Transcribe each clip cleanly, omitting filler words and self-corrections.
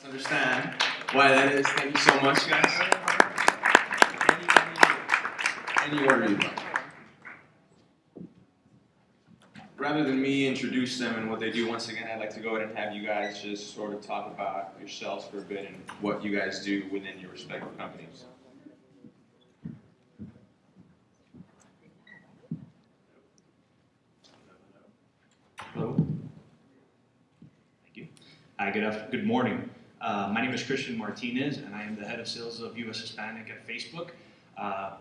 understand why that is. Thank you so much, guys. Any order you like. Rather than me introduce them and what they do, once again, I'd like to go ahead and have you guys just sort of talk about yourselves for a bit and what you guys do within your respective companies. Hello. Thank you. Good morning. My name is Christian Martinez, and I am the head of sales of US Hispanic at Facebook.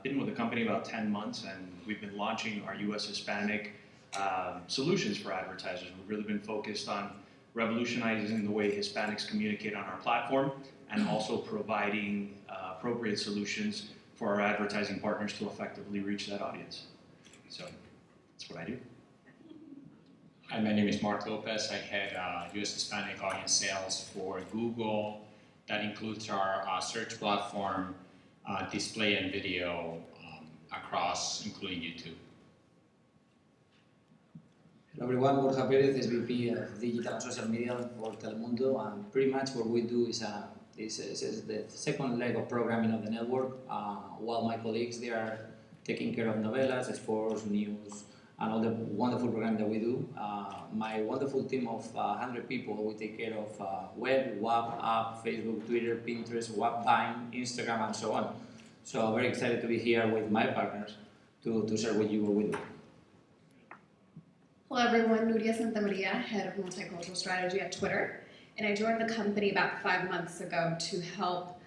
Been with the company about 10 months, and we've been launching our US Hispanic solutions for advertisers. We've really been focused on revolutionizing the way Hispanics communicate on our platform, and also providing appropriate solutions for our advertising partners to effectively reach that audience. So that's what I do. Hi, my name is Mark Lopez. I head US Hispanic audience sales for Google. That includes our search platform, display and video across, including YouTube. Hello everyone, Borja Perez, SVP of Digital and Social Media for Telemundo, and pretty much what we do is the second leg of programming of the network, while my colleagues, they are taking care of novelas, sports, news, and all the wonderful programming that we do. My wonderful team of 100 people, we take care of web, app, Facebook, Twitter, Pinterest, Vine, Instagram, and so on. So I'm very excited to be here with my partners to share with you what we do. Hello everyone, Nuria Santamaria, head of multicultural strategy at Twitter. And I joined the company about 5 months ago to help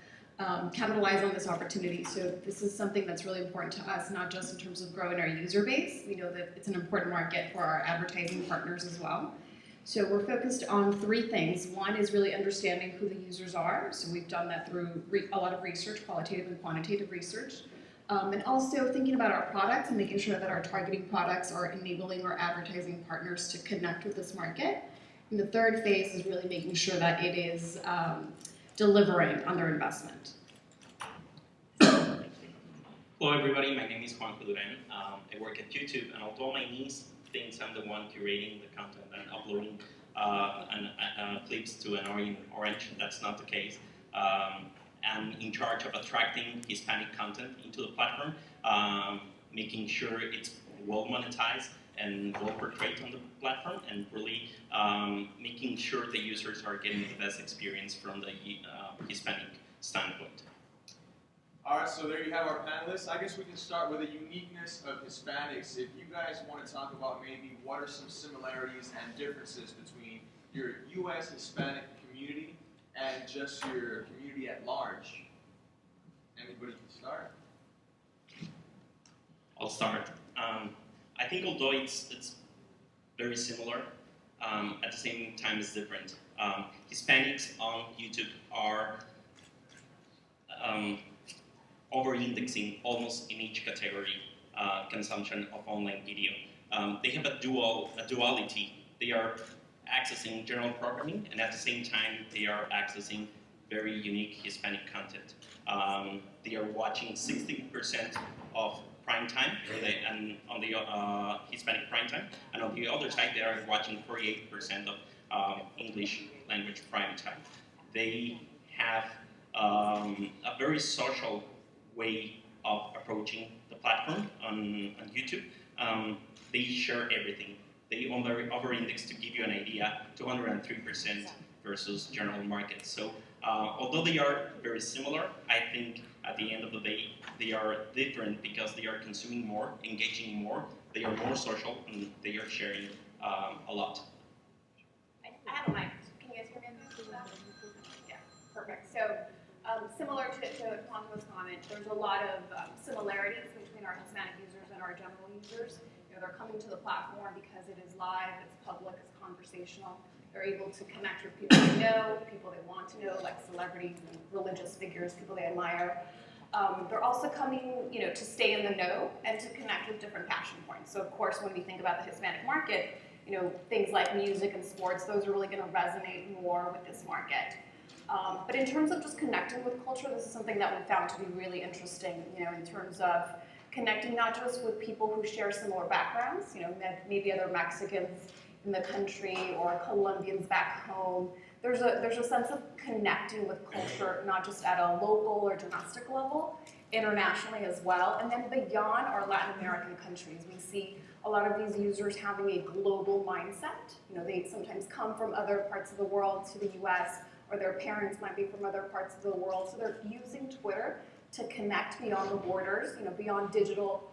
capitalize on this opportunity. So this is something that's really important to us, not just in terms of growing our user base. We know that it's an important market for our advertising partners as well. So we're focused on 3 things. One is really understanding who the users are. So we've done that through a lot of research, qualitative and quantitative research. And also thinking about our products and making sure that our targeting products are enabling our advertising partners to connect with this market. And the third phase is really making sure that it is delivering on their investment. Hello everybody, my name is Juanjo Durán. I work at YouTube, and although my niece thinks I'm the one curating the content and uploading clips to an orange, that's not the case. I'm in charge of attracting Hispanic content into the platform, making sure it's well monetized and well portrayed on the platform, and really making sure the users are getting the best experience from the Hispanic standpoint. All right, so there you have our panelists. I guess we can start with the uniqueness of Hispanics. If you guys want to talk about maybe what are some similarities and differences between your U.S. Hispanic community and just your community at large. Anybody can start? I'll start. I think although it's very similar, at the same time it's different. Hispanics on YouTube are over-indexing almost in each category consumption of online video. They have a duality. They are accessing general programming, and at the same time they are accessing very unique Hispanic content. They are watching 60% of prime time and on the Hispanic prime time, and on the other side they are watching 48% of English language prime time. They have a very social way of approaching the platform on YouTube. They share everything. They over-index, to give you an idea, 203% versus general market. So although they are very similar, I think at the end of the day, they are different because they are consuming more, engaging more, they are more social, and they are sharing a lot. I have a mic. Can you guys hear me? Yeah, perfect. So similar to Juanjo's comment, there's a lot of similarities between our Hispanic users and our general users. They're coming to the platform because it is live, it's public, it's conversational. They're able to connect with people they know, people they want to know, like celebrities and religious figures, people they admire. They're also coming, to stay in the know and to connect with different passion points. So of course, when we think about the Hispanic market, things like music and sports, those are really going to resonate more with this market. But in terms of just connecting with culture, this is something that we found to be really interesting, in terms of connecting not just with people who share similar backgrounds, maybe other Mexicans in the country or Colombians back home. There's a sense of connecting with culture, not just at a local or domestic level, internationally as well. And then beyond our Latin American countries, we see a lot of these users having a global mindset. You know, they sometimes come from other parts of the world to the US, or their parents might be from other parts of the world. So they're using Twitter to connect beyond the borders, you know, beyond digital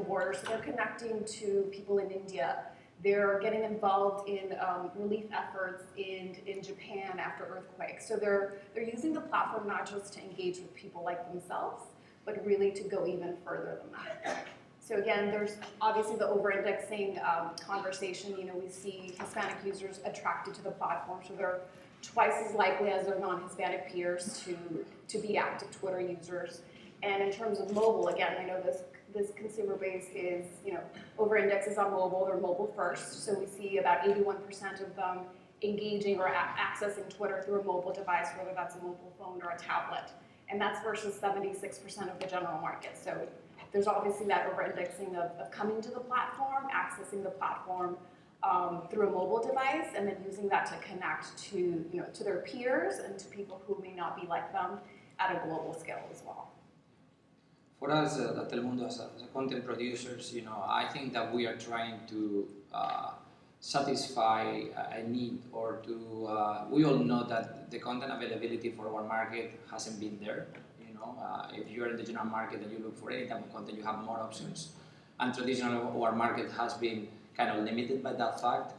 borders. So they're connecting to people in India. They're getting involved in relief efforts in Japan after earthquakes. So they're using the platform not just to engage with people like themselves, but really to go even further than that. So again, there's obviously the over-indexing conversation. You know, we see Hispanic users attracted to the platform, so they're twice as likely as their non-Hispanic peers to be active Twitter users. And in terms of mobile, again, I know this consumer base is, you know, over-indexes on mobile. They're mobile first. So we see about 81% of them engaging or accessing Twitter through a mobile device, whether that's a mobile phone or a tablet. And that's versus 76% of the general market. So there's obviously that over-indexing of coming to the platform, accessing the platform through a mobile device, and then using that to connect to, you know, to their peers and to people who may not be like them at a global scale as well. For us at Telemundo as a content producers, you know, I think that we are trying to satisfy a need, or to, we all know that the content availability for our market hasn't been there. You know, if you're in the general market and you look for any type of content, you have more options. And traditionally, our market has been kind of limited by that fact.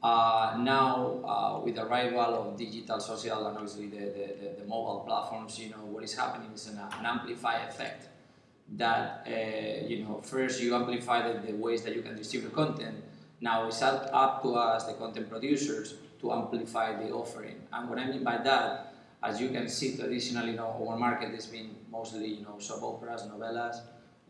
Now, with the arrival of digital, social, and obviously the mobile platforms, you know, what is happening is an amplify effect. That, you know, first you amplify the ways that you can distribute content. Now it's up to us, the content producers, to amplify the offering. And what I mean by that, as you can see, traditionally, you know, our market has been mostly, you know, soap operas, novellas,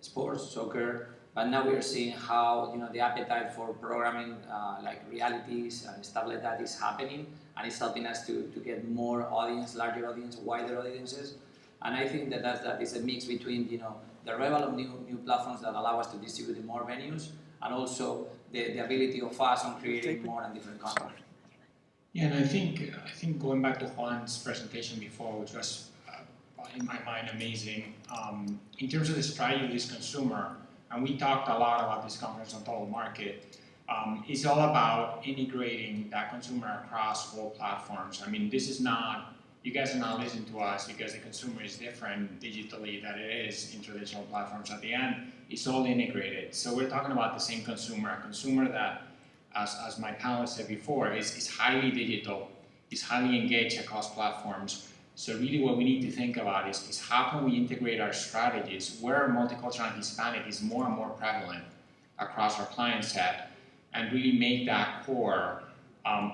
sports, soccer. But now we are seeing how, you know, the appetite for programming like realities and stuff like that is happening, and it's helping us to get more audience, larger audience, wider audiences. And I think that is a mix between, you know, the arrival of new platforms that allow us to distribute in more venues, and also the ability of us on creating more and different content. Yeah, and I think going back to Juan's presentation before, which was in my mind amazing, in terms of the strategy of this consumer, and we talked a lot about this conference on total market, it's all about integrating that consumer across all platforms. I mean, this is not, you guys are not listening to us because the consumer is different digitally than it is in traditional platforms. At the end, it's all integrated. So we're talking about the same consumer, a consumer that, as my panelist said before, is highly digital, is highly engaged across platforms. So really what we need to think about is how can we integrate our strategies where multicultural and Hispanic is more and more prevalent across our client set, and really make that core,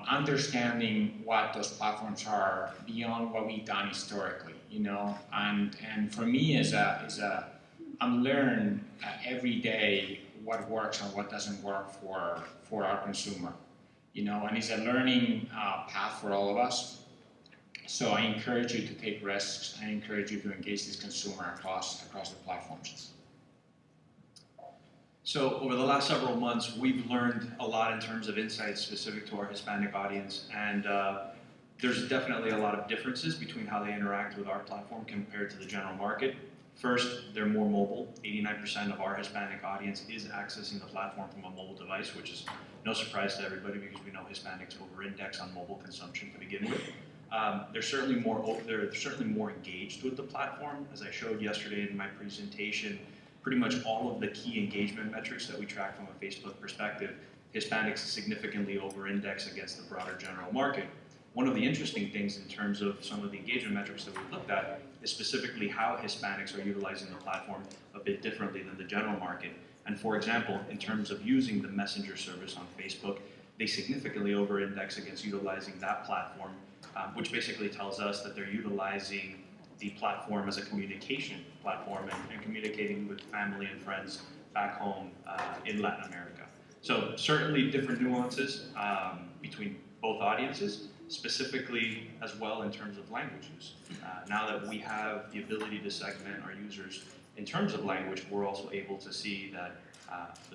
understanding what those platforms are beyond what we've done historically, you know. And for me, I'm learning every day what works and what doesn't work for our consumer, you know. And it's a learning path for all of us. So I encourage you to take risks. I encourage you to engage this consumer across the platforms. So over the last several months, we've learned a lot in terms of insights specific to our Hispanic audience, and there's definitely a lot of differences between how they interact with our platform compared to the general market. First, they're more mobile. 89% of our Hispanic audience is accessing the platform from a mobile device, which is no surprise to everybody because we know Hispanics over-index on mobile consumption to begin with. They're certainly more engaged with the platform. As I showed yesterday in my presentation, pretty much all of the key engagement metrics that we track from a Facebook perspective, Hispanics significantly over-index against the broader general market. One of the interesting things in terms of some of the engagement metrics that we've looked at is specifically how Hispanics are utilizing the platform a bit differently than the general market. And for example, in terms of using the messenger service on Facebook, they significantly over-index against utilizing that platform, which basically tells us that they're utilizing the platform as a communication platform and communicating with family and friends back home in Latin America. So certainly different nuances between both audiences, specifically as well in terms of language use. Now that we have the ability to segment our users in terms of language, we're also able to see that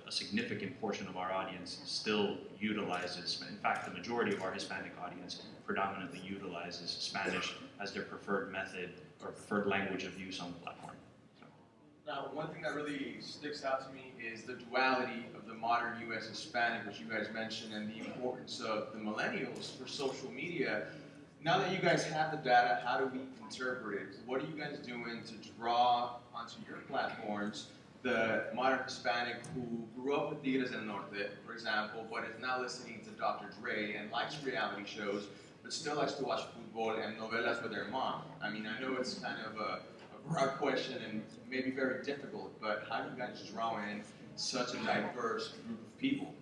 a significant portion of our audience still utilizes, in fact, the majority of our Hispanic audience predominantly utilizes Spanish as their preferred method or preferred language of use on the platform. So. Now, one thing that really sticks out to me is the duality of the modern U.S. Hispanic, which you guys mentioned, and the importance of the millennials for social media. Now that you guys have the data, how do we interpret it? What are you guys doing to draw onto your platforms the modern Hispanic who grew up with Tigres del Norte, for example, but is now listening to Dr. Dre and likes reality shows, but still likes to watch football and novelas with their mom? I mean, I know it's kind of a broad question and maybe very difficult, but how do you guys draw in such a diverse group of people?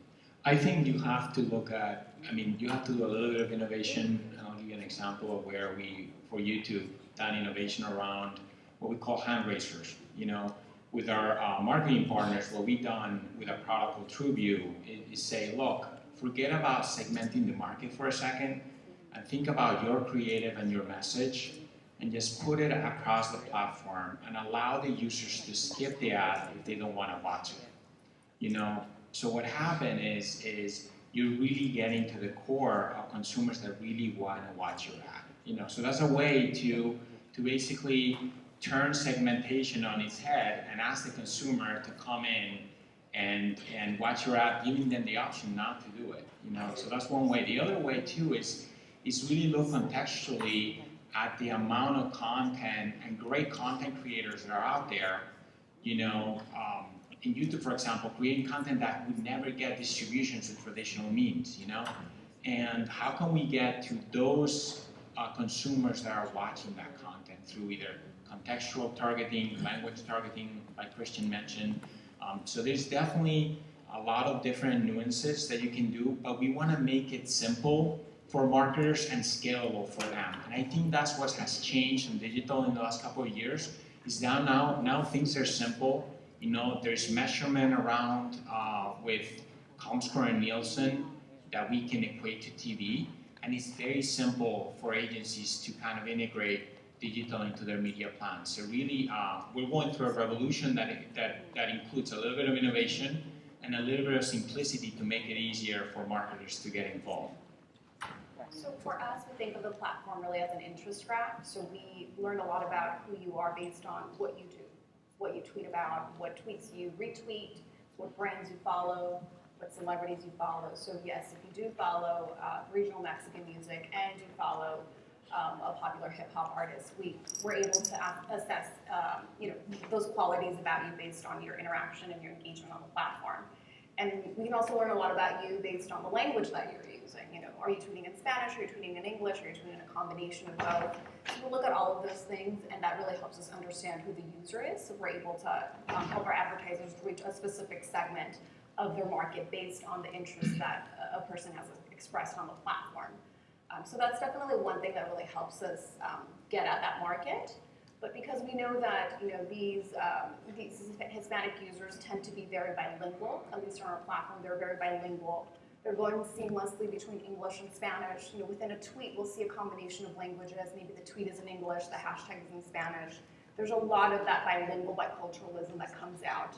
I think you have to look at, you have to do a little bit of innovation. And I'll give you an example of where we, for YouTube, done innovation around what we call hand raisers. With our marketing partners, what we've done with a product called TrueView is say, look, forget about segmenting the market for a second and think about your creative and your message and just put it across the platform and allow the users to skip the ad if they don't want to watch it. So what happened is you're really getting to the core of consumers that really want to watch your ad. So that's a way to basically turn segmentation on its head and ask the consumer to come in and watch your ad, giving them the option not to do it. So that's one way. The other way too is really look contextually at the amount of content and great content creators that are out there. In YouTube, for example, creating content that would never get distribution through traditional means. And how can we get to those consumers that are watching that content through either contextual targeting, language targeting, like Christian mentioned. So there's definitely a lot of different nuances that you can do, but we want to make it simple for marketers and scalable for them. And I think that's what has changed in digital in the last couple of years, is now things are simple. There's measurement around with Comscore and Nielsen that we can equate to TV, and it's very simple for agencies to kind of integrate digital into their media plans. So really, we're going through a revolution that includes a little bit of innovation and a little bit of simplicity to make it easier for marketers to get involved. So for us, we think of the platform really as an interest graph. So we learn a lot about who you are based on what you do, what you tweet about, what tweets you retweet, what brands you follow, what celebrities you follow. So yes, if you do follow regional Mexican music and you follow a popular hip hop artist, we're able to assess those qualities about you based on your interaction and your engagement on the platform. And we can also learn a lot about you based on the language that you're using. Are you tweeting in Spanish? Are you tweeting in English? Are you tweeting in a combination of both? So we'll look at all of those things, and that really helps us understand who the user is. So we're able to help our advertisers reach a specific segment of their market based on the interest that a person has expressed on the platform. So that's definitely one thing that really helps us get at that market. But because we know that these Hispanic users tend to be very bilingual, at least on our platform, they're very bilingual. They're going seamlessly between English and Spanish. Within a tweet, we'll see a combination of languages. Maybe the tweet is in English, the hashtag is in Spanish. There's a lot of that bilingual biculturalism that comes out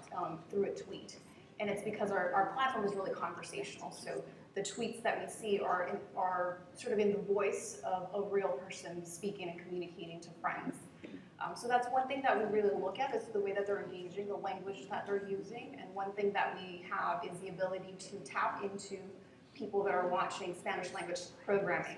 through a tweet. And it's because our platform is really conversational. So the tweets that we see are sort of in the voice of a real person speaking and communicating to friends. So that's one thing that we really look at, is the way that they're engaging, the language that they're using. And one thing that we have is the ability to tap into people that are watching Spanish language programming.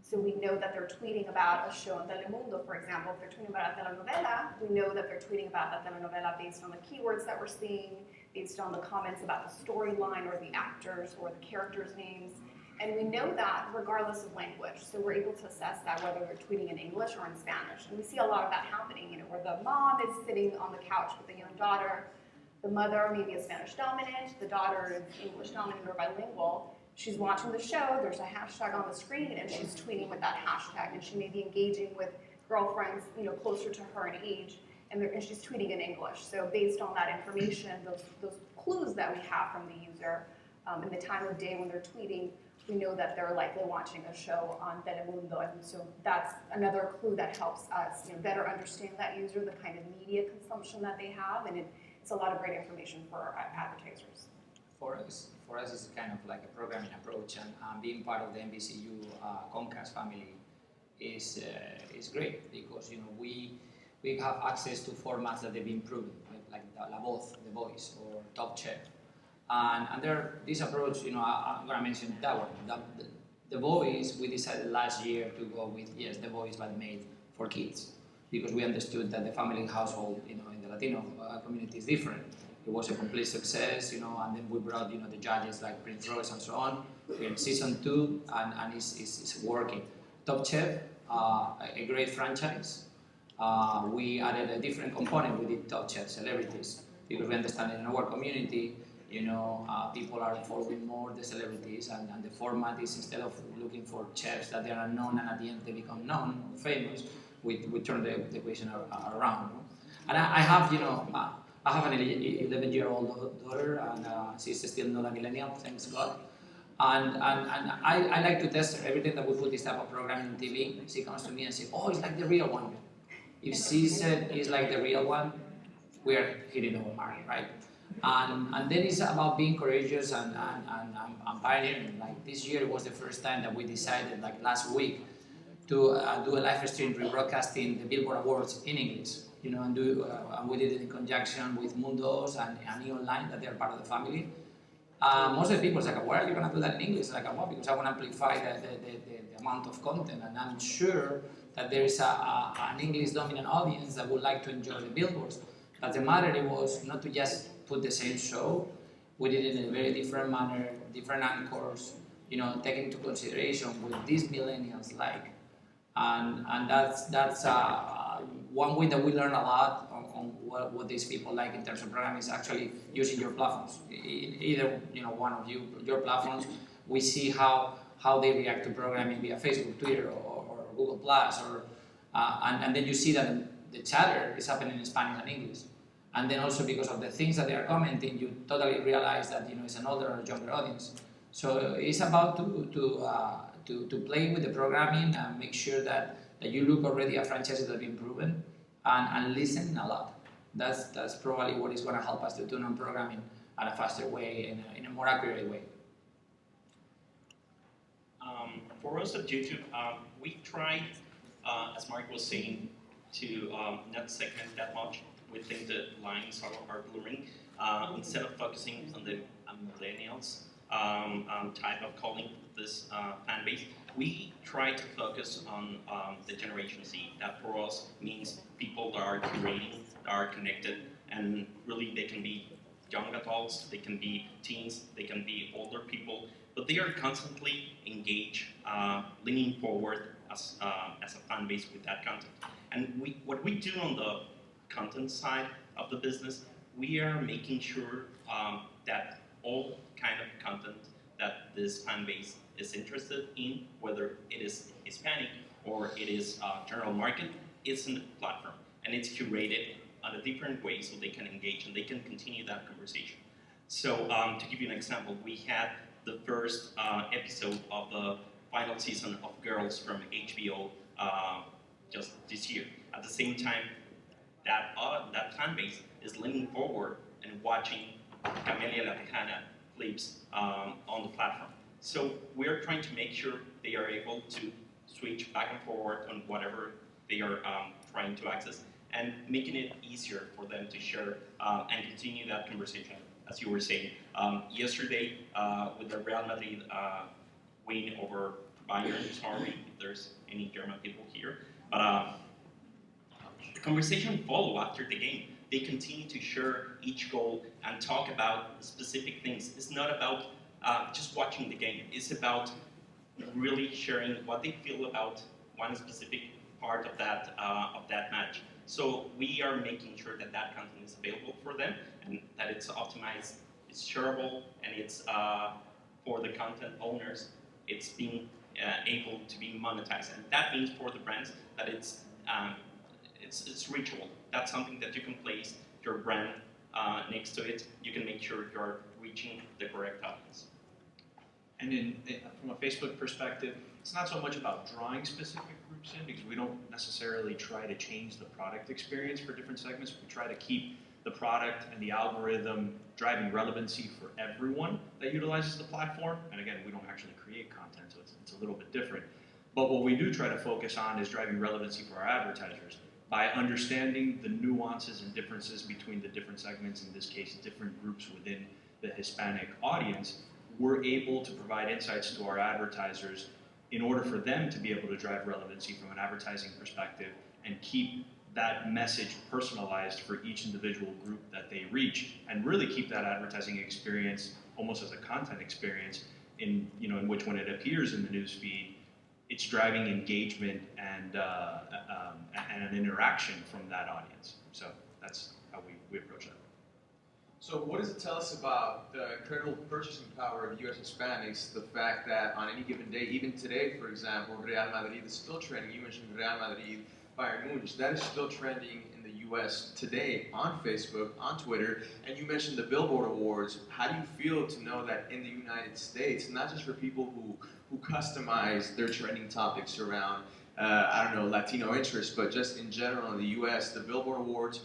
So we know that they're tweeting about a show on Telemundo, for example. If they're tweeting about a telenovela, we know that they're tweeting about that telenovela based on the keywords that we're seeing, based on the comments about the storyline or the actors or the characters' names. And we know that regardless of language. So we're able to assess that whether they're tweeting in English or in Spanish. And we see a lot of that happening, where the mom is sitting on the couch with a young daughter, the mother maybe is Spanish dominant, the daughter is English dominant or bilingual. She's watching the show, there's a hashtag on the screen, and she's tweeting with that hashtag, and she may be engaging with girlfriends, closer to her in age, and she's tweeting in English. So based on that information, those clues that we have from the user, and the time of day when they're tweeting, we know that they're likely watching a show on Telemundo, and so that's another clue that helps us, better understand that user, the kind of media consumption that they have, and it's it's a lot of great information for our advertisers. For us, it's kind of like a programming approach, and being part of the NBCU Comcast family is great because we have access to formats that they've been proven, like La Voz, The Voice, or Top Chef, and this approach. I'm gonna mention that one. The Voice, we decided last year to go with The Voice, but made for kids, because we understood that the family household, in the Latino community is different. It was a complete success, and then we brought, the judges like Prince Royce and so on. We're in season 2, and it's working. Top Chef, a great franchise. We added a different component. We did Top Chef celebrities, because we understand that in our community, people are following more the celebrities, and the format is, instead of looking for chefs that they are unknown and at the end they become known or famous, we turn the equation around. And I have, I have an 11-year-old daughter, and she's still not a millennial, thanks God. And I like to test her. Every time that we put this type of programming on TV, she comes to me and says, "Oh, it's like the real one." If she said it's like the real one, we are hitting our mark, right? And then it's about being courageous and pioneering. Like this year was the first time that we decided, like last week, to do a live stream rebroadcasting the Billboard Awards in English. And we did it in conjunction with Mundos and E! Online, that they're part of the family. Most of the people are like, "Why are you going to do that in English?" Like, "Well, because I want to amplify the amount of content, and I'm sure that there is an English dominant audience that would like to enjoy the billboards." But the matter it was not to just put the same show. We did it in a very different manner, different anchors, taking into consideration what these millennials like, and that's one way that we learn a lot on what these people like in terms of programming is actually using your platforms. Either one of your platforms, we see how they react to programming via Facebook, Twitter, or Google Plus, and then you see that the chatter is happening in Spanish and English. And then also because of the things that they are commenting, you totally realize that it's an older or younger audience. So it's about to play with the programming and make sure that you look already at franchises that have been proven and listen a lot. That's probably what is going to help us to tune on programming at a faster way, in a more accurate way. For us at YouTube, we tried, as Mark was saying, to not segment that much. We think the lines are blurring. Instead of focusing on the millennials type of calling this fan base, we try to focus on the Generation Z. That for us means people that are curating, that are connected, and really they can be young adults, they can be teens, they can be older people, but they are constantly engaged, leaning forward as a fan base with that content. And what we do on the content side of the business, we are making sure that all kind of content that this fan base is interested in, whether it is Hispanic or it is general market, is in the platform, and it's curated on a different way so they can engage and they can continue that conversation. So to give you an example, we had the first episode of the final season of Girls from HBO just this year. At the same time, that fan base is leaning forward and watching Camelia La Tejana clips on the platform. So we're trying to make sure they are able to switch back and forward on whatever they are trying to access, and making it easier for them to share and continue that conversation, as you were saying. Yesterday, with the Real Madrid win over Bayern, sorry if there's any German people here, but the conversation followed after the game. They continue to share each goal and talk about specific things. It's not about just watching the game. It's about really sharing what they feel about one specific part of that match. So we are making sure that that content is available for them and that it's optimized, it's shareable, and it's for the content owners. It's being able to be monetized, and that means for the brands that it's reachable. That's something that you can place your brand next to it. You can make sure you're reaching the correct audience. And from a Facebook perspective, it's not so much about drawing specific groups in, because we don't necessarily try to change the product experience for different segments. We try to keep the product and the algorithm driving relevancy for everyone that utilizes the platform. And again, we don't actually create content, so it's a little bit different. But what we do try to focus on is driving relevancy for our advertisers by understanding the nuances and differences between the different segments, in this case, different groups within the Hispanic audience. We're able to provide insights to our advertisers in order for them to be able to drive relevancy from an advertising perspective and keep that message personalized for each individual group that they reach, and really keep that advertising experience almost as a content experience in which when it appears in the news feed, it's driving engagement and an interaction from that audience. So that's how we approach that. So what does it tell us about the incredible purchasing power of U.S. Hispanics, the fact that on any given day, even today, for example, Real Madrid is still trending. You mentioned Real Madrid, Bayern Munich, that is still trending in the U.S. today on Facebook, on Twitter, and you mentioned the Billboard Awards. How do you feel to know that in the United States, not just for people who customize their trending topics around, Latino interests, but just in general in the U.S., the Billboard Awards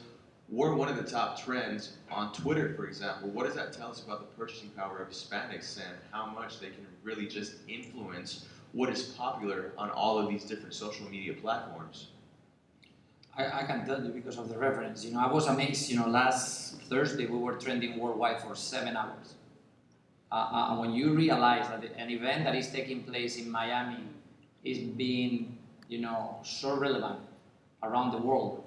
were one of the top trends on Twitter, for example. What does that tell us about the purchasing power of Hispanics and how much they can really just influence what is popular on all of these different social media platforms? I can tell you because of the reference. I was amazed. Last Thursday we were trending worldwide for 7 hours. And when you realize that an event that is taking place in Miami is being, so relevant around the world,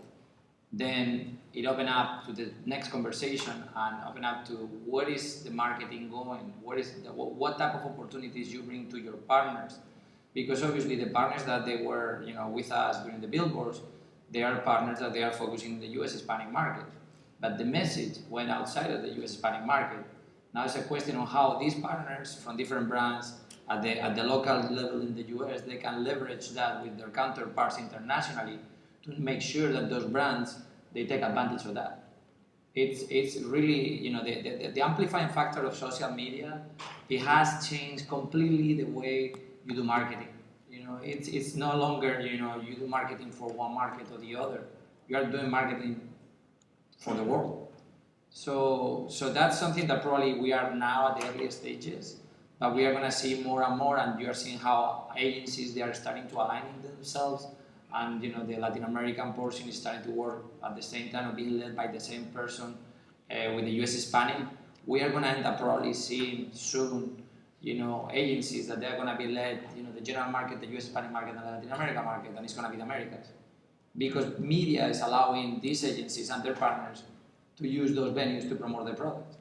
then it opened up to the next conversation and opened up to where is the marketing going, what type of opportunities you bring to your partners, because obviously the partners that they were, with us during the billboards, they are partners that they are focusing on the U.S. Hispanic market, but the message went outside of the U.S. Hispanic market. Now it's a question of how these partners from different brands at the local level in the U.S., they can leverage that with their counterparts internationally to make sure that those brands, they take advantage of that. It's really, the amplifying factor of social media, it has changed completely the way you do marketing. It's no longer, you do marketing for one market or the other. You are doing marketing for the world. So that's something that probably we are now at the earliest stages, but we are going to see more and more, and you are seeing how agencies, they are starting to align themselves, and the Latin American portion is starting to work at the same time of being led by the same person with the US Hispanic. We are going to end up probably seeing soon, agencies that they're going to be led, the general market, the US Hispanic market, and the Latin American market, and it's going to be the Americas. Because media is allowing these agencies and their partners to use those venues to promote their product.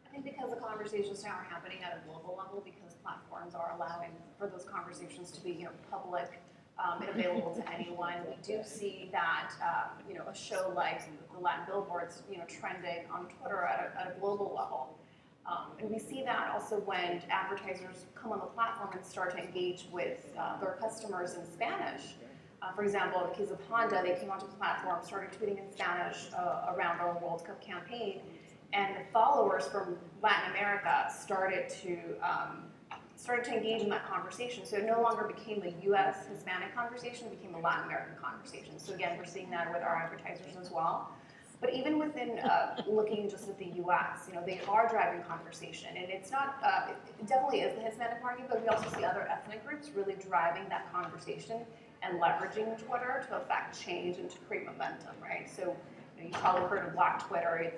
I think because the conversations now are happening at a global level, because platforms are allowing for those conversations to be, public and available to anyone, we do see that, a show like the Latin Billboards, trending on Twitter at a global level. And we see that also when advertisers come on the platform and start to engage with their customers in Spanish. For example, in the case of Honda, they came onto the platform, started tweeting in Spanish around our World Cup campaign, and the followers from Latin America started to engage in that conversation. So it no longer became the U.S. Hispanic conversation, it became the Latin American conversation. So again, we're seeing that with our advertisers as well. But even within looking just at the U.S., they are driving conversation, and it's not. It definitely is the Hispanic market, but we also see other ethnic groups really driving that conversation and leveraging Twitter to affect change and to create momentum, right? So you've probably heard of Black Twitter.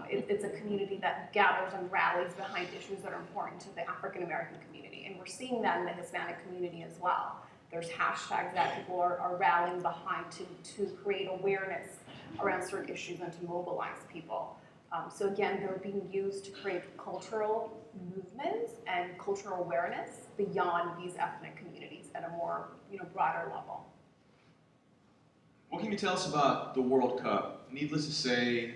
It's a community that gathers and rallies behind issues that are important to the African American community, and we're seeing that in the Hispanic community as well. There's hashtags that people are rallying behind to create awareness around certain issues and to mobilize people. So again, they're being used to create cultural movements and cultural awareness beyond these ethnic communities at a more broader level. What can you tell us about the World Cup? Needless to say,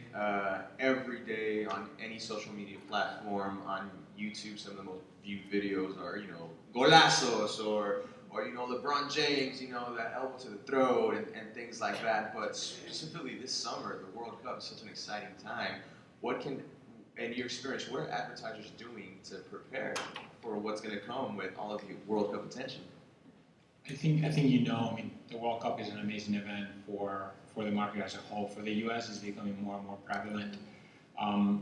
every day on any social media platform, on YouTube, some of the most viewed videos are, golazos or LeBron James, that elbow to the throat and things like that. But specifically this summer, the World Cup is such an exciting time. In your experience, what are advertisers doing to prepare for what's going to come with all of the World Cup attention? I think the World Cup is an amazing event for the market as a whole. For the US, it's becoming more and more prevalent.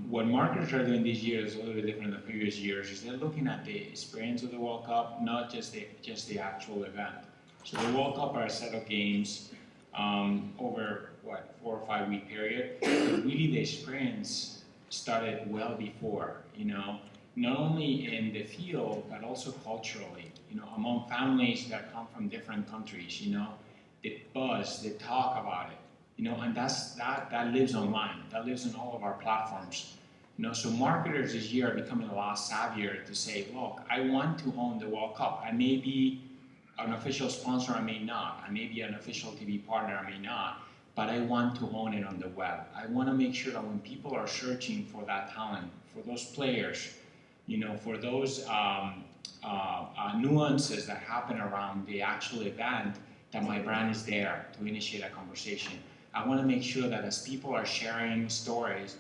What marketers are doing this year is a little bit different than previous years. Is they're looking at the experience of the World Cup, not just the actual event. So the World Cup are a set of games over 4 or 5 week period. But really, the experience started well before. Not only in the field but also culturally. Among families that come from different countries. The buzz, the talk about it. And that lives online. That lives on all of our platforms. So marketers this year are becoming a lot savvier to say, look, I want to own the World Cup. I may be an official sponsor, I may not. I may be an official TV partner, I may not. But I want to own it on the web. I want to make sure that when people are searching for that talent, for those players, for those nuances that happen around the actual event, that my brand is there to initiate a conversation. I want to make sure that as people are sharing stories,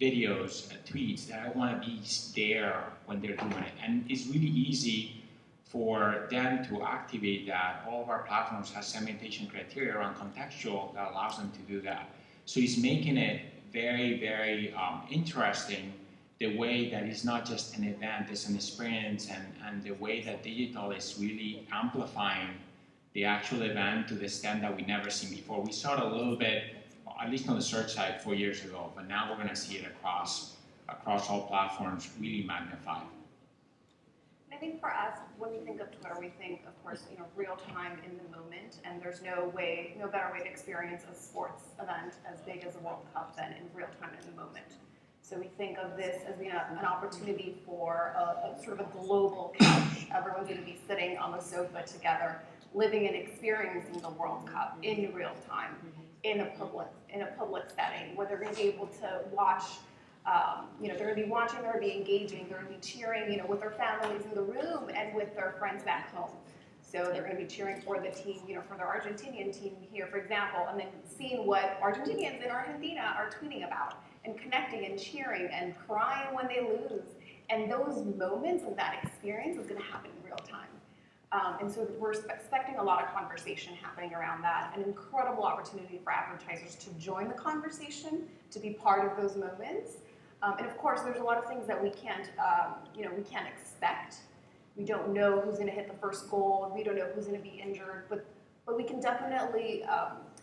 videos, tweets, that I want to be there when they're doing it. And it's really easy for them to activate that. All of our platforms have segmentation criteria around contextual that allows them to do that. So it's making it very, very interesting, the way that it's not just an event, it's an experience, and the way that digital is really amplifying the actual event to the extent that we've never seen before. We saw it a little bit, at least on the search side 4 years ago, but now we're going to see it across all platforms, really magnified. And I think for us, when we think of Twitter, we think, of course, real time in the moment, and there's no better way to experience a sports event as big as a World Cup than in real time in the moment. So we think of this as being an opportunity for a sort of a global couch. Everyone's going to be sitting on the sofa together, living and experiencing the World Cup in real time, in a public setting, where they're going to be able to watch. They're going to be watching, they're going to be engaging, they're going to be cheering, with their families in the room and with their friends back home. So they're going to be cheering for the team, for their Argentinian team here, for example, and then seeing what Argentinians in Argentina are tweeting about, and connecting and cheering and crying when they lose. And those moments of that experience is going to happen in real time. And so we're expecting a lot of conversation happening around that, an incredible opportunity for advertisers to join the conversation, to be part of those moments. And of course, there's a lot of things that we can't expect. We don't know who's going to hit the first goal. We don't know who's going to be injured, but we can definitely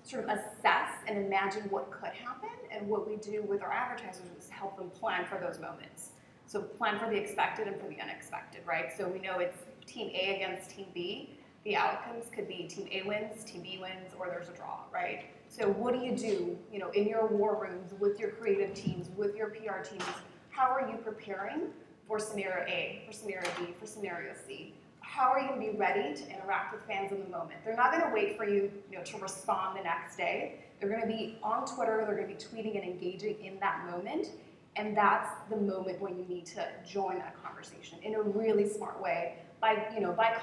sort of assess and imagine what could happen. And what we do with our advertisers is help them plan for those moments. So plan for the expected and for the unexpected, right? So we know it's Team A against Team B. The outcomes could be Team A wins, Team B wins, or there's a draw, right? So what do, in your war rooms, with your creative teams, with your PR teams? How are you preparing for scenario A, for scenario B, for scenario C? How are you going to be ready to interact with fans in the moment? They're not going to wait for you, to respond the next day. They're going to be on Twitter, they're going to be tweeting and engaging in that moment. And that's the moment when you need to join that conversation in a really smart way by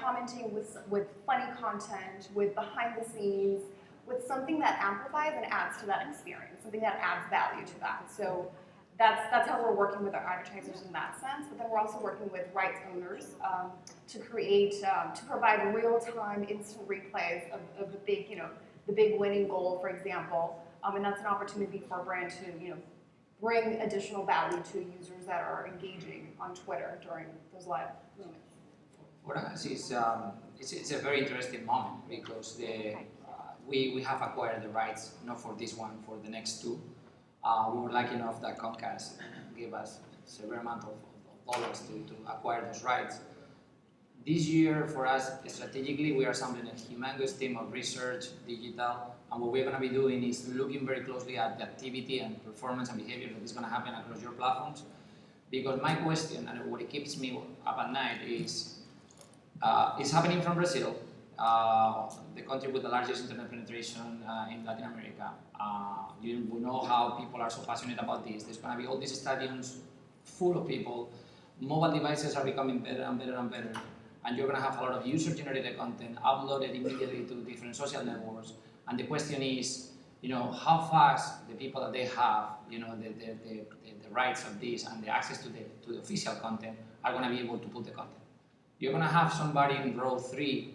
commenting with funny content, with behind the scenes, with something that amplifies and adds to that experience, something that adds value to that. So that's how we're working with our advertisers in that sense. But then we're also working with rights owners to provide real-time instant replays of the big winning goal, for example. And that's an opportunity for a brand to bring additional value to users that are engaging on Twitter during those live moments. For us, it's a very interesting moment because we have acquired the rights, not for this one, for the next two. We were lucky enough that Comcast gave us several amount of dollars to acquire those rights. This year, for us, strategically, we are assembling a humongous team of research, digital, and what we're going to be doing is looking very closely at the activity and performance and behavior that is going to happen across your platforms. Because my question, and what it keeps me up at night, is it's happening from Brazil, the country with the largest internet penetration in Latin America. We know how people are so passionate about this. There's going to be all these stadiums full of people. Mobile devices are becoming better and better and better. And you're going to have a lot of user-generated content uploaded immediately to different social networks. And the question is, how fast the people that they have, the rights of this and the access to the official content are going to be able to put the content. You're going to have somebody in row 3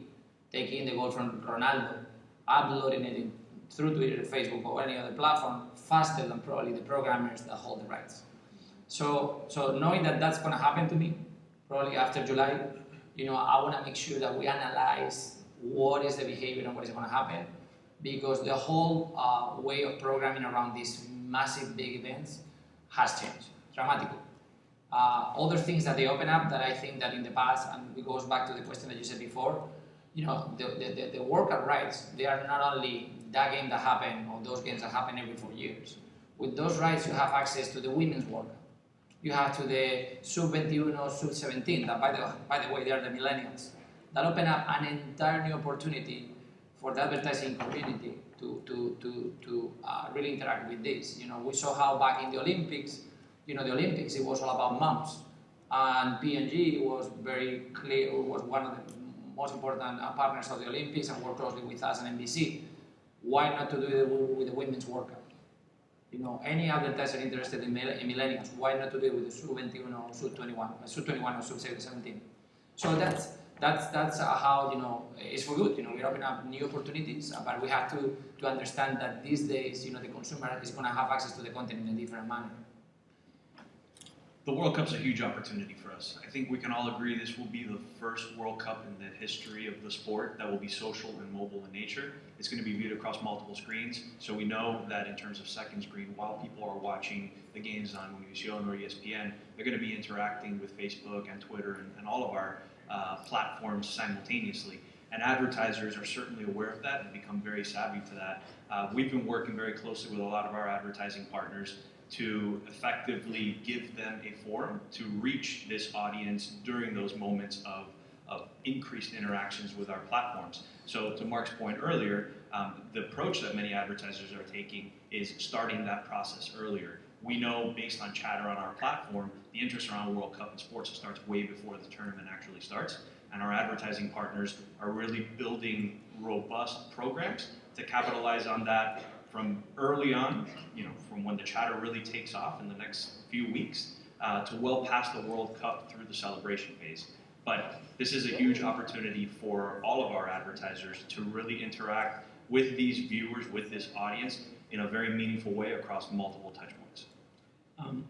taking the goal from Ronaldo, uploading it through Twitter, Facebook, or any other platform faster than probably the programmers that hold the rights. So knowing that that's going to happen to me, probably after July, I want to make sure that we analyze what is the behavior and what is going to happen, because the whole way of programming around these massive big events has changed dramatically. Other things that they open up that I think that in the past, and it goes back to the question that you said before, the workout rights, they are not only that game that happen or those games that happen every 4 years. With those rights, you have access to the women's workout. You have to the sub-21 or sub-17, that by the way, they are the millennials. That open up an entire new opportunity for the advertising community to really interact with this. We saw how back in the Olympics, the Olympics, it was all about moms. And P&G was very clear, was one of the most important partners of the Olympics and worked closely with us and NBC. Why not to do it with the women's workout? Any advertiser interested in millennials, why not to do it with the sub-21 or sub-21 or sub-17? So that's how it's for good. We open up new opportunities, but we have to understand that these days, the consumer is going to have access to the content in a different manner. The World Cup's a huge opportunity for us. I think we can all agree this will be the first World Cup in the history of the sport that will be social and mobile in nature. It's going to be viewed across multiple screens, so we know that in terms of second screen, while people are watching the games on Univision or ESPN, they're going to be interacting with Facebook and Twitter and all of our platforms simultaneously. And advertisers are certainly aware of that and become very savvy to that. We've been working very closely with a lot of our advertising partners to effectively give them a forum to reach this audience during those moments of increased interactions with our platforms. So to Mark's point earlier, the approach that many advertisers are taking is starting that process earlier. We know based on chatter on our platform, the interest around World Cup and sports starts way before the tournament actually starts. And our advertising partners are really building robust programs to capitalize on that from early on, from when the chatter really takes off in the next few weeks, to well past the World Cup through the celebration phase. But this is a huge opportunity for all of our advertisers to really interact with these viewers, with this audience, in a very meaningful way across multiple touch points.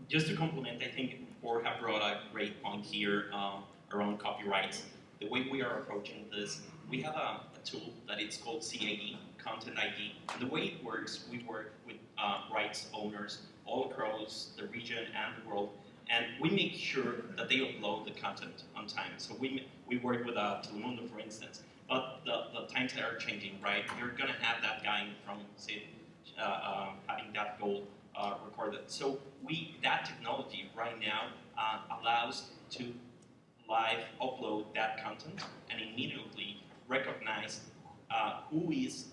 Just to complement, I think Borja brought a great point here around copyrights. The way we are approaching this, we have a tool that it's called CID, Content ID. And the way it works, we work with rights owners all across the region and the world, and we make sure that they upload the content on time. So we work with Telemundo, for instance, but the times are changing, right? You're going to have that guy from, say, having that goal recorded. So that technology right now allows to live upload that content and immediately recognize who is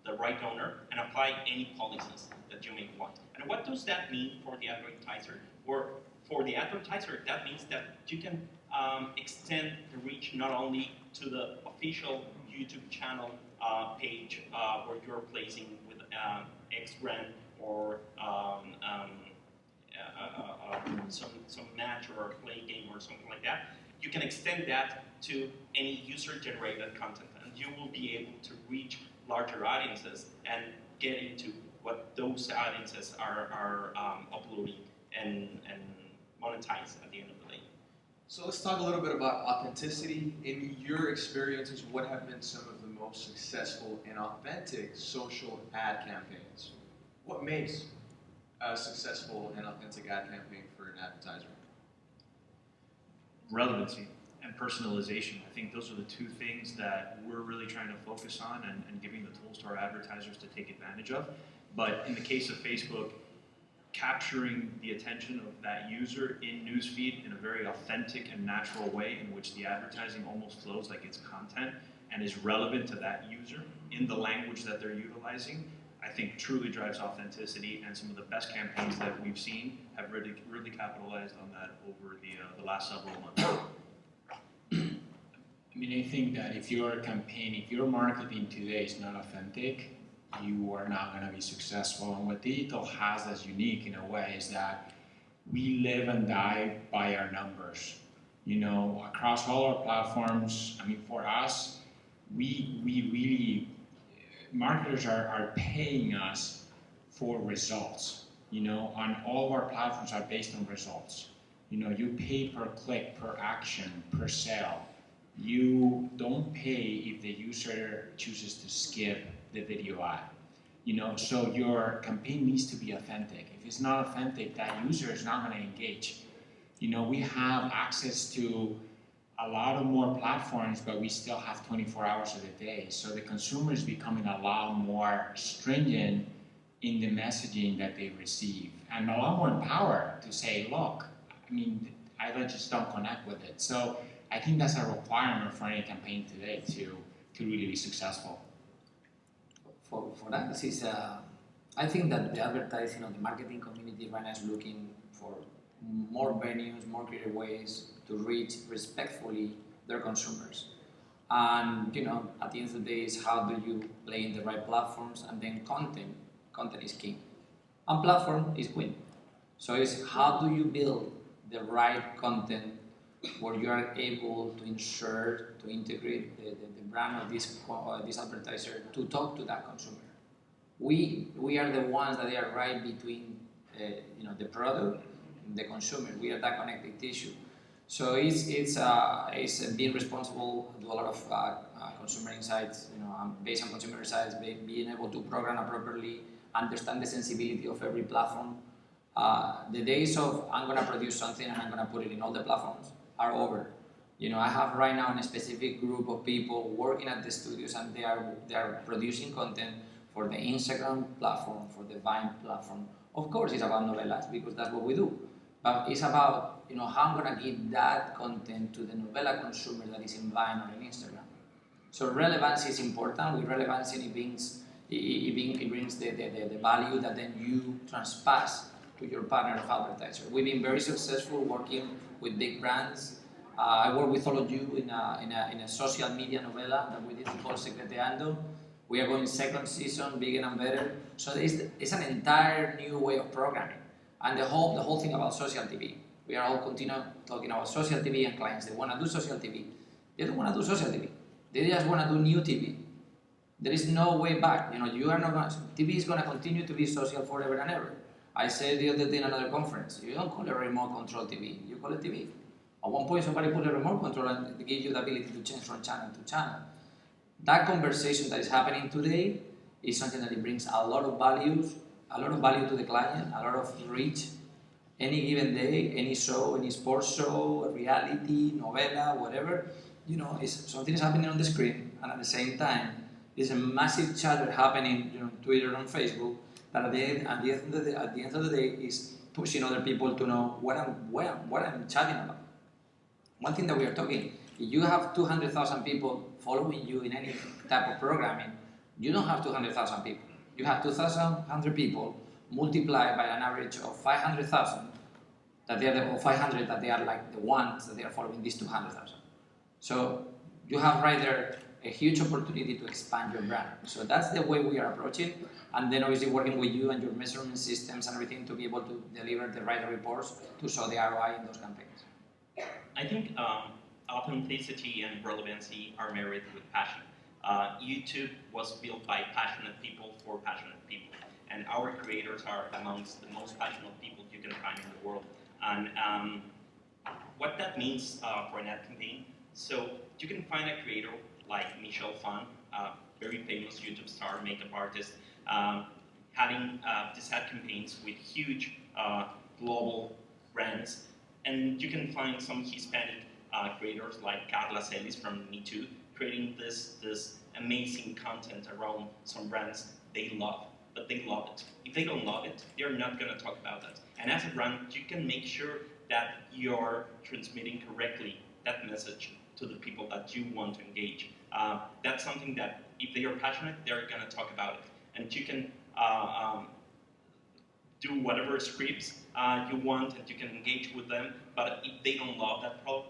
the right owner and apply any policies that you may want. And what does that mean for the advertiser? Or for the advertiser, that means that you can extend the reach not only to the official YouTube channel page where you're placing with X brand or some match or a play game or something like that. You can extend that to any user-generated content, and you will be able to reach larger audiences and get into what those audiences are uploading and monetize at the end of the day. So let's talk a little bit about authenticity. In your experiences, what have been some of the most successful and authentic social ad campaigns? What makes a successful and authentic ad campaign for an advertiser? Relevancy and personalization. I think those are the two things that we're really trying to focus on and giving the tools to our advertisers to take advantage of. But in the case of Facebook, capturing the attention of that user in newsfeed in a very authentic and natural way in which the advertising almost flows like it's content and is relevant to that user in the language that they're utilizing, I think truly drives authenticity, and some of the best campaigns that we've seen have really capitalized on that over the last several months. I mean, I think that if your campaign, if your marketing today is not authentic, you are not going to be successful. And what digital has that's unique in a way is that we live and die by our numbers. Across all our platforms, I mean, for us, we really marketers are paying us for results. And all of our platforms are based on results. You pay per click, per action, per sale. You don't pay if the user chooses to skip the video ad. So your campaign needs to be authentic. If it's not authentic, that user is not going to engage. We have access to a lot of more platforms, but we still have 24 hours of the day. So the consumer is becoming a lot more stringent in the messaging that they receive, and a lot more empowered to say, look, I just don't connect with it. So I think that's a requirement for any campaign today to really be successful. For us, I think that the advertising or the marketing community right now is looking for more venues, more creative ways to reach respectfully their consumers. And at the end of the day, is how do you play in the right platforms, and then content is king, and platform is queen. So it's how do you build the right content where you are able to insert, to integrate the brand of this advertiser to talk to that consumer. We are the ones that are right between the product and the consumer. We are that connective tissue. So it's being responsible, do a lot of consumer insights, based on consumer insights, being able to program appropriately, understand the sensibility of every platform. The days of I'm going to produce something and I'm going to put it in all the platforms are over. I have right now a specific group of people working at the studios, and they are producing content for the Instagram platform, for the Vine platform. Of course, it's about novelas because that's what we do. But it's about how I'm going to give that content to the novela consumer that is in Vine or in Instagram. So relevancy is important. With relevancy, it brings the value that then you transpass to your partner of advertiser. We've been very successful working with big brands. I work with all of you in a social media novela that we did called Secreteando. We are going second season, bigger and better. So it's an entire new way of programming. And the whole thing about social TV. We are all continue talking about social TV, and clients, they want to do social TV. They don't want to do social TV. They just want to do new TV. There is no way back. You are not going to, TV is going to continue to be social forever and ever. I said the other day in another conference, you don't call it remote control TV, you call it TV. At one point somebody put a remote control and they give you the ability to change from channel to channel. That conversation that is happening today is something that it brings a lot of value to the client, a lot of reach. Any given day, any show, any sports show, reality, novela, whatever, something is happening on the screen, and at the same time, there's a massive chatter happening, on Twitter, on Facebook, that at the end of the day is pushing other people to know what I'm chatting about. One thing that we are talking, if you have 200,000 people following you in any type of programming, you don't have 200,000 people. You have 2,100 people multiplied by an average of 500,000 that they are 500 that they are like the ones that they are following these 200,000. So you have right there a huge opportunity to expand your brand. So that's the way we are approaching, and then obviously working with you and your measurement systems and everything to be able to deliver the right reports to show the ROI in those campaigns. I think authenticity and relevancy are married with passion. YouTube was built by passionate people for passionate people, and our creators are amongst the most passionate people you can find in the world. And what that means for an ad campaign, so you can find a creator like Michelle Phan, very famous YouTube star, makeup artist, having these ad campaigns with huge global brands. And you can find some Hispanic creators like Carla Celis from Me Too, creating this amazing content around some brands they love, but they love it. If they don't love it, they're not going to talk about that. And as a brand, you can make sure that you're transmitting correctly that message to the people that you want to engage. That's something that if they are passionate, they're going to talk about it. And you can do whatever scripts you want, and you can engage with them, but if they don't love that product,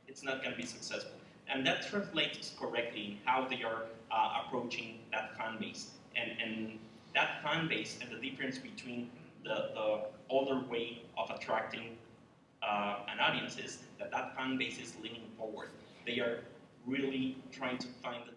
it's not going to be successful. And that translates correctly in how they are approaching that fan base. And that fan base and the difference between the other way of attracting an audience is that fan base is leaning forward. They are really trying to find the